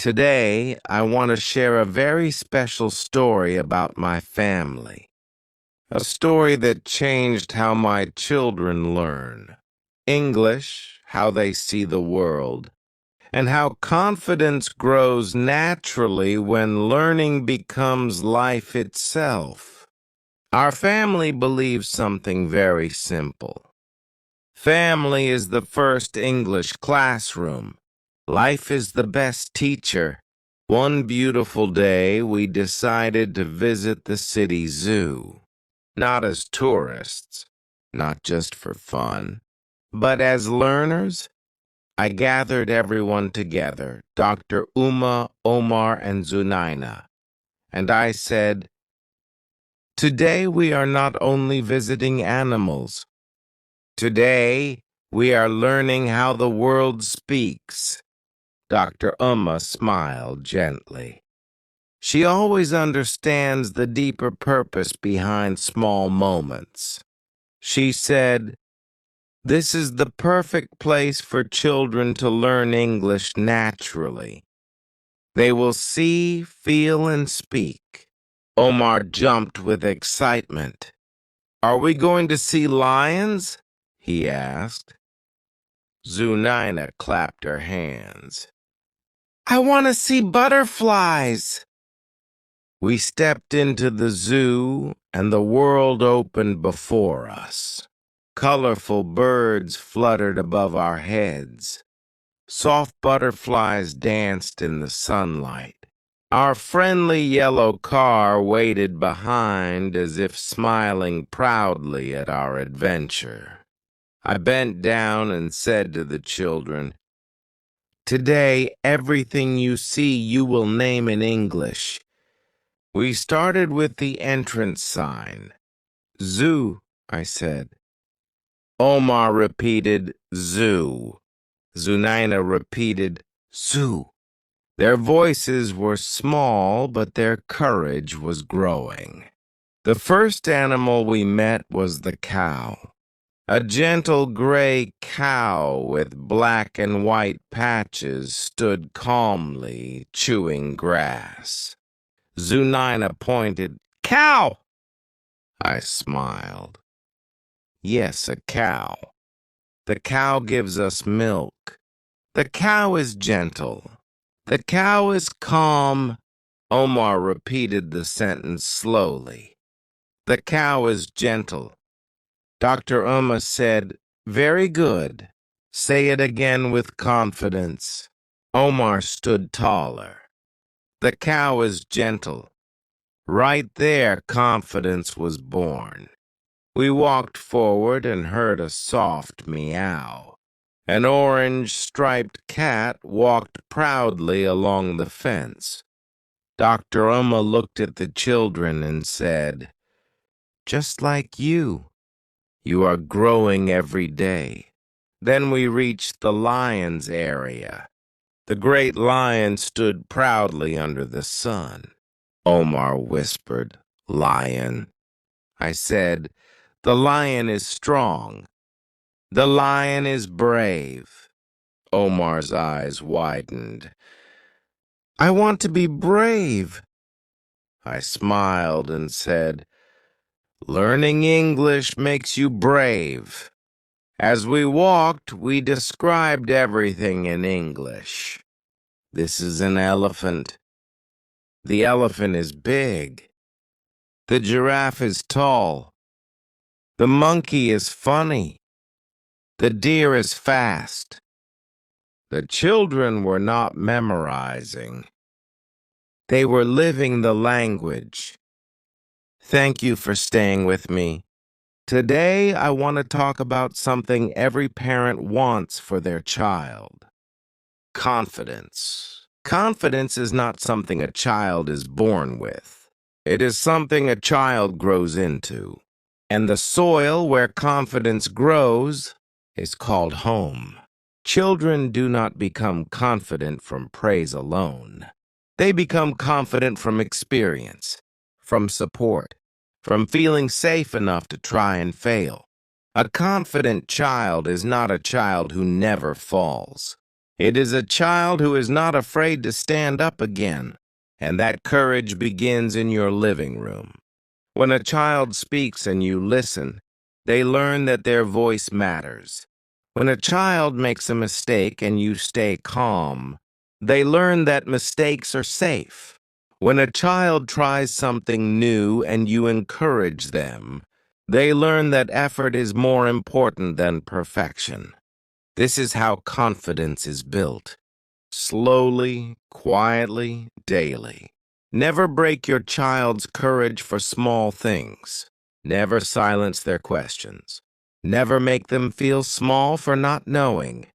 Today, I want to share a very special story about my family. A story that changed how my children learn English, how they see the world, and how confidence grows naturally when learning becomes life itself. Our family believes something very simple. Family is the first English classroom. Life is the best teacher. One beautiful day, we decided to visit the city zoo. Not as tourists, not just for fun, but as learners. I gathered everyone together, Dr. Uma, Omar, and Zunaina, and I said, "Today we are not only visiting animals. Today we are learning how the world speaks." Dr. Uma smiled gently. She always understands the deeper purpose behind small moments. She said, "This is the perfect place for children to learn English naturally. They will see, feel, and speak." Omar jumped with excitement. "Are we going to see lions?" he asked. Zunaina clapped her hands. "I want to see butterflies." We stepped into the zoo, and the world opened before us. Colorful birds fluttered above our heads. Soft butterflies danced in the sunlight. Our friendly yellow car waited behind as if smiling proudly at our adventure. I bent down and said to the children, "Today, everything you see you will name in English." We started with the entrance sign. "Zoo," I said. Omar repeated, "Zoo." Zunaina repeated, "Zoo." Their voices were small, but their courage was growing. The first animal we met was the cow. A gentle gray cow with black and white patches stood calmly chewing grass. Zunaina pointed, "Cow!" I smiled. Yes, a cow. The cow gives us milk. The cow is gentle. The cow is calm. Omar repeated the sentence slowly. The cow is gentle. Dr. Uma said, "Very good. Say it again with confidence." Omar stood taller. The cow is gentle. Right there, confidence was born. We walked forward and heard a soft meow. An orange-striped cat walked proudly along the fence. Dr. Uma looked at the children and said, "Just like you. You are growing every day." Then we reached the lions area. The great lion stood proudly under the sun. Omar whispered, "Lion." I said, "The lion is strong. The lion is brave." Omar's eyes widened. "I want to be brave." I smiled and said, "Learning English makes you brave." As we walked, we described everything in English. This is an elephant. The elephant is big. The giraffe is tall. The monkey is funny. The deer is fast. The children were not memorizing. They were living the language. Thank you for staying with me. Today, I want to talk about something every parent wants for their child. Confidence. Confidence is not something a child is born with. It is something a child grows into. And the soil where confidence grows is called home. Children do not become confident from praise alone. They become confident from experience, from support, from feeling safe enough to try and fail. A confident child is not a child who never falls. It is a child who is not afraid to stand up again, and that courage begins in your living room. When a child speaks and you listen, they learn that their voice matters. When a child makes a mistake and you stay calm, they learn that mistakes are safe. When a child tries something new and you encourage them, they learn that effort is more important than perfection. This is how confidence is built. Slowly, quietly, daily. Never break your child's courage for small things. Never silence their questions. Never make them feel small for not knowing.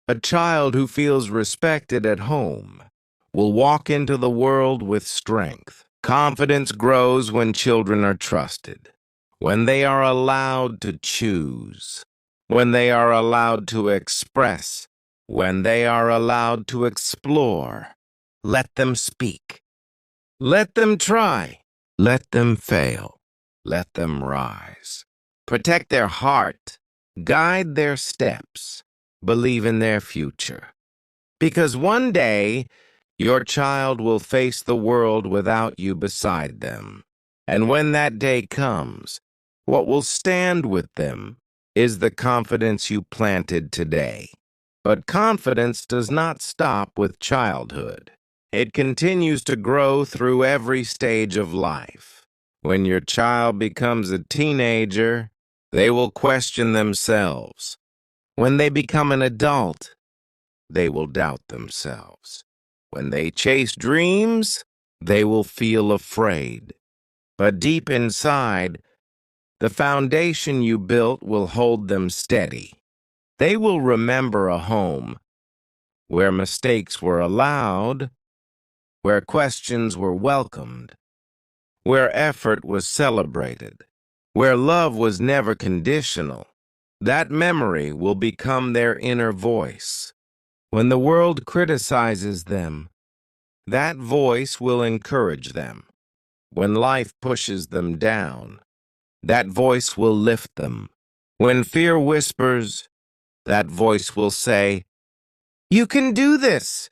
A child who feels respected at home will walk into the world with strength. Confidence grows when children are trusted, when they are allowed to choose, when they are allowed to express, when they are allowed to explore. Let them speak. Let them try. Let them fail. Let them rise. Protect their heart. Guide their steps. Believe in their future. Because one day, your child will face the world without you beside them. And when that day comes, what will stand with them is the confidence you planted today. But confidence does not stop with childhood. It continues to grow through every stage of life. When your child becomes a teenager, they will question themselves. When they become an adult, they will doubt themselves. When they chase dreams, they will feel afraid. But deep inside, the foundation you built will hold them steady. They will remember a home where mistakes were allowed, where questions were welcomed, where effort was celebrated, where love was never conditional. That memory will become their inner voice. When the world criticizes them, that voice will encourage them. When life pushes them down, that voice will lift them. When fear whispers, that voice will say, "You can do this."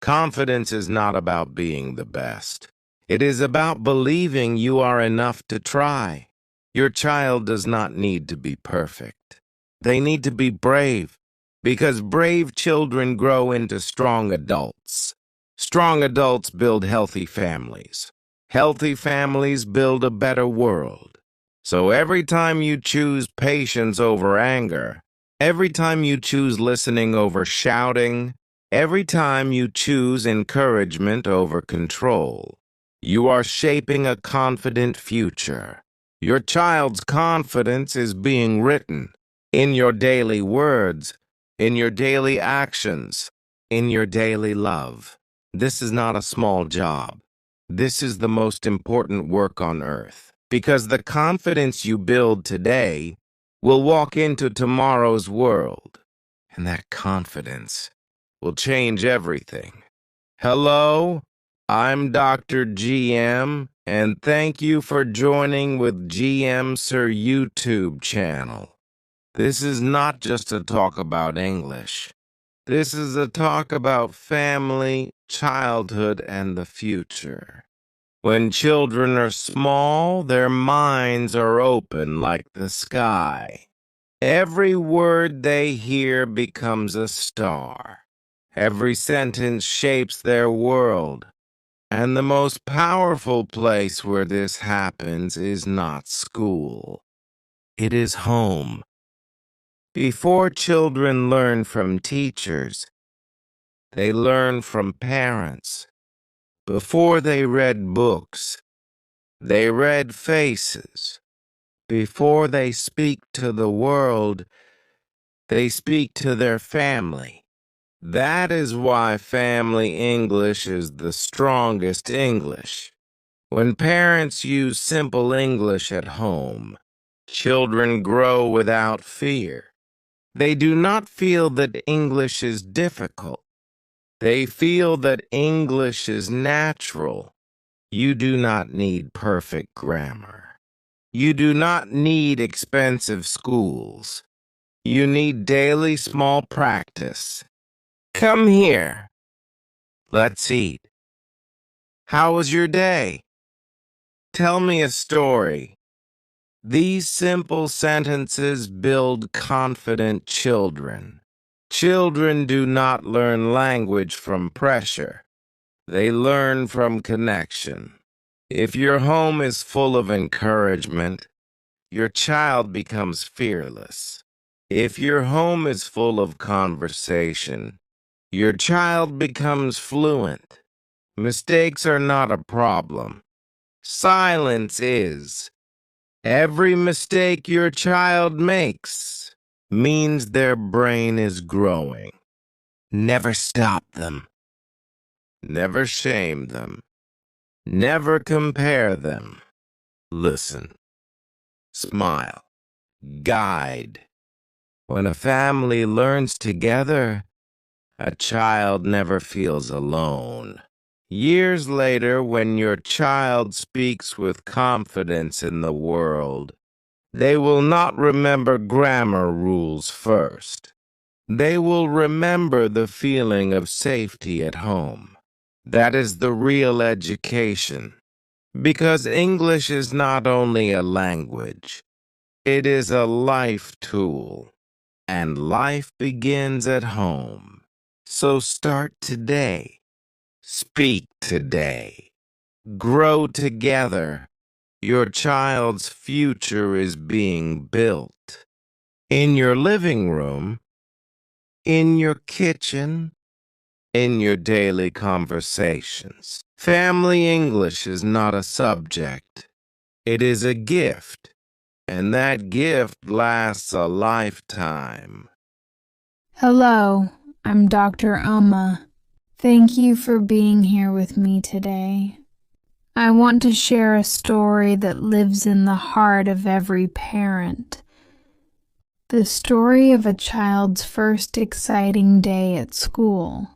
Confidence is not about being the best. It is about believing you are enough to try. Your child does not need to be perfect. They need to be brave, because brave children grow into strong adults. Strong adults build healthy families. Healthy families build a better world. So every time you choose patience over anger, every time you choose listening over shouting, every time you choose encouragement over control, you are shaping a confident future. Your child's confidence is being written in your daily words, in your daily actions, in your daily love. This is not a small job. This is the most important work on earth, because the confidence you build today will walk into tomorrow's world, and that confidence will change everything. Hello, I'm Dr. GM, and thank you for joining with GM Sir YouTube channel. This is not just a talk about English. This is a talk about family, childhood, and the future. When children are small, their minds are open like the sky. Every word they hear becomes a star. Every sentence shapes their world. And the most powerful place where this happens is not school. It is home. Before children learn from teachers, they learn from parents. Before they read books, they read faces. Before they speak to the world, they speak to their family. That is why family English is the strongest English. When parents use simple English at home, children grow without fear. They do not feel that English is difficult. They feel that English is natural. You do not need perfect grammar. You do not need expensive schools. You need daily small practice. Come here. Let's eat. How was your day? Tell me a story. These simple sentences build confident children. Children do not learn language from pressure. They learn from connection. If your home is full of encouragement, your child becomes fearless. If your home is full of conversation, your child becomes fluent. Mistakes are not a problem. Silence is. Every mistake your child makes means their brain is growing. Never stop them. Never shame them. Never compare them. Listen. Smile. Guide. When a family learns together, a child never feels alone. Years later, when your child speaks with confidence in the world, they will not remember grammar rules first. They will remember the feeling of safety at home. That is the real education. Because English is not only a language, it is a life tool. And life begins at home. So start today. Speak today. Grow together. Your child's future is being built. In your living room, in your kitchen, in your daily conversations. Family English is not a subject. It is a gift, and that gift lasts a lifetime. Hello, I'm Dr. Uma. Thank you for being here with me today. I want to share a story that lives in the heart of every parent. The story of a child's first exciting day at school.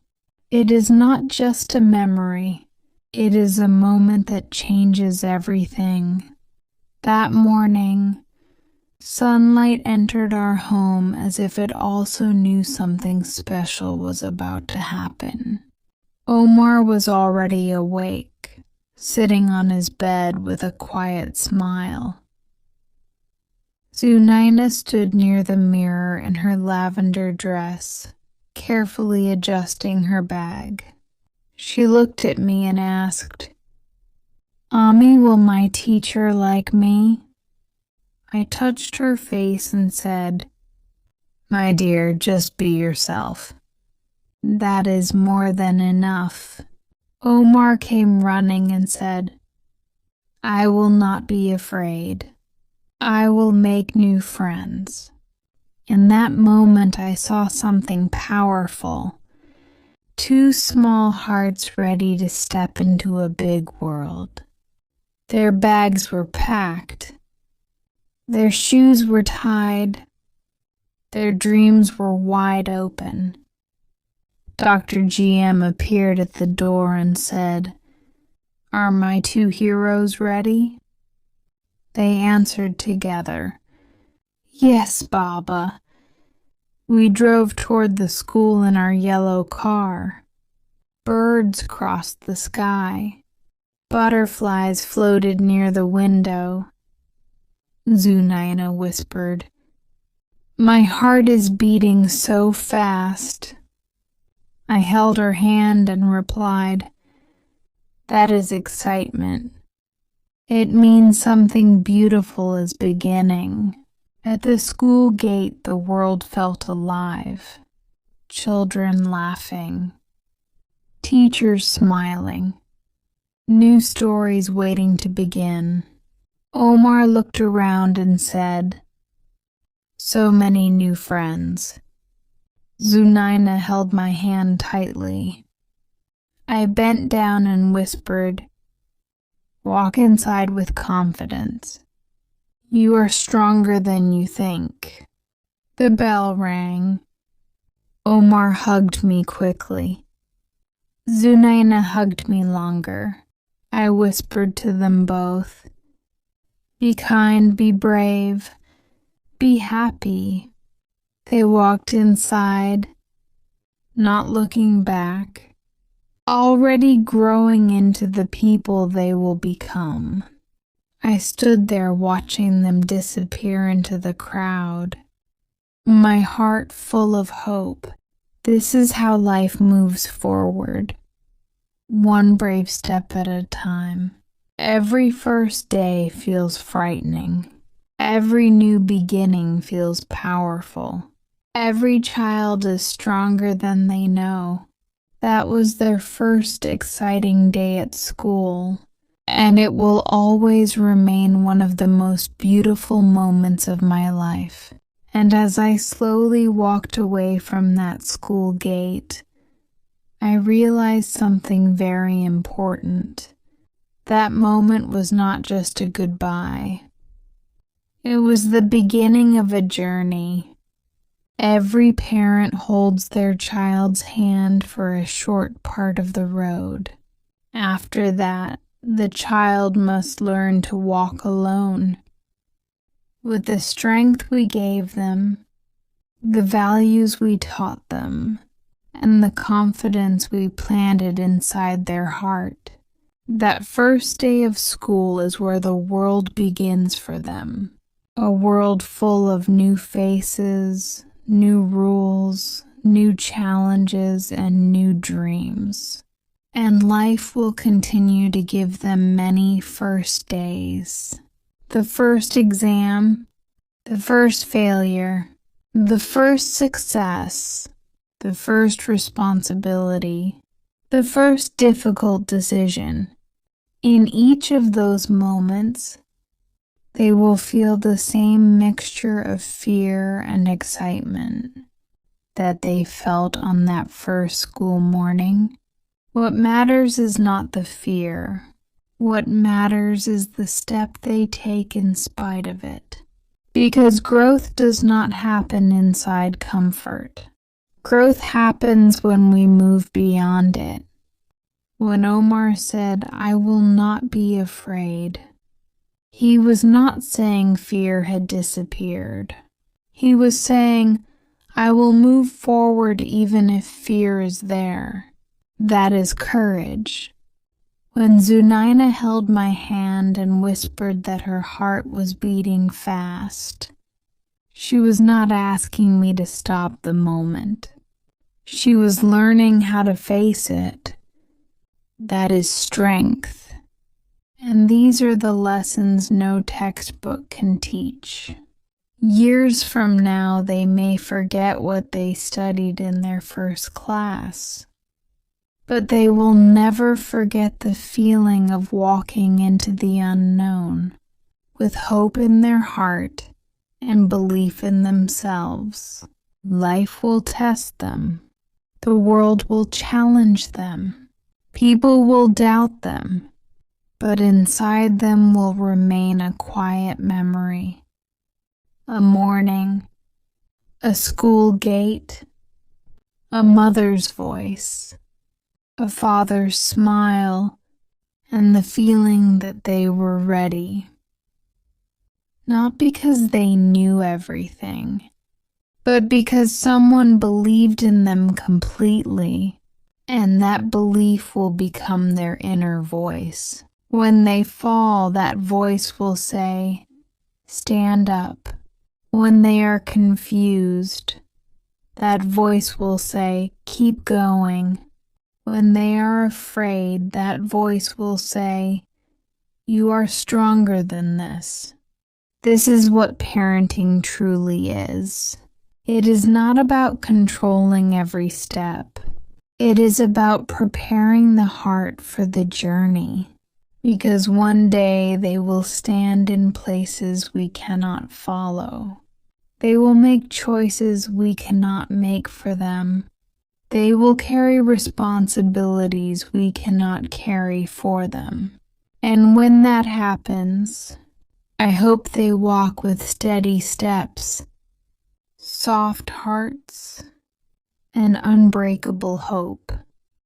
It is not just a memory. It is a moment that changes everything. That morning, sunlight entered our home as if it also knew something special was about to happen. Omar was already awake, sitting on his bed with a quiet smile. Zunaina stood near the mirror in her lavender dress, carefully adjusting her bag. She looked at me and asked, "Ami, will my teacher like me?" I touched her face and said, "My dear, just be yourself. That is more than enough." Omar came running and said, "I will not be afraid. I will make new friends." In that moment, I saw something powerful. Two small hearts ready to step into a big world. Their bags were packed. Their shoes were tied. Their dreams were wide open. Dr. GM appeared at the door and said, "Are my two heroes ready?" They answered together, "Yes, Baba." We drove toward the school in our yellow car. Birds crossed the sky. Butterflies floated near the window. Zunaina whispered, "My heart is beating so fast." I held her hand and replied, "That is excitement. It means something beautiful is beginning." At the school gate, the world felt alive. Children laughing. Teachers smiling. New stories waiting to begin. Omar looked around and said, "So many new friends." Zunaina held my hand tightly. I bent down and whispered, "Walk inside with confidence. You are stronger than you think." The bell rang. Omar hugged me quickly. Zunaina hugged me longer. I whispered to them both, "Be kind, be brave, be happy." They walked inside. not looking back, already growing into the people they will become. I stood there watching them disappear into the crowd, my heart full of hope. This is how life moves forward, one brave step at a time. Every first day feels frightening. Every new beginning feels powerful. Every child is stronger than they know. That was their first exciting day at school, and it will always remain one of the most beautiful moments of my life. And as I slowly walked away from that school gate, I realized something very important. That moment was not just a goodbye. It was the beginning of a journey. Every parent holds their child's hand for a short part of the road. After that, the child must learn to walk alone. With the strength we gave them, the values we taught them, and the confidence we planted inside their heart. That first day of school is where the world begins for them. A world full of new faces, new rules, new challenges, and new dreams. And life will continue to give them many first days. The first exam, the first failure, the first success, the first responsibility, the first difficult decision. In each of those moments, they will feel the same mixture of fear and excitement that they felt on that first school morning. What matters is not the fear. What matters is the step they take in spite of it. Because growth does not happen inside comfort. Growth happens when we move beyond it. When Omar said, "I will not be afraid," he was not saying fear had disappeared. He was saying, "I will move forward even if fear is there." That is courage. When Zunaina held my hand and whispered that her heart was beating fast, she was not asking me to stop the moment. She was learning how to face it. That is strength. And these are the lessons no textbook can teach. Years from now, they may forget what they studied in their first class, but they will never forget the feeling of walking into the unknown with hope in their heart and belief in themselves. Life will test them. The world will challenge them. People will doubt them, but inside them will remain a quiet memory, a morning, a school gate, a mother's voice, a father's smile, and the feeling that they were ready. Not because they knew everything, but because someone believed in them completely, and that belief will become their inner voice. When they fall, that voice will say, "Stand up." When they are confused, that voice will say, "Keep going." When they are afraid, that voice will say, "You are stronger than this." This is what parenting truly is. It is not about controlling every step. It is about preparing the heart for the journey, because one day they will stand in places we cannot follow. They will make choices we cannot make for them. They will carry responsibilities we cannot carry for them. And when that happens, I hope they walk with steady steps, soft hearts, and unbreakable hope.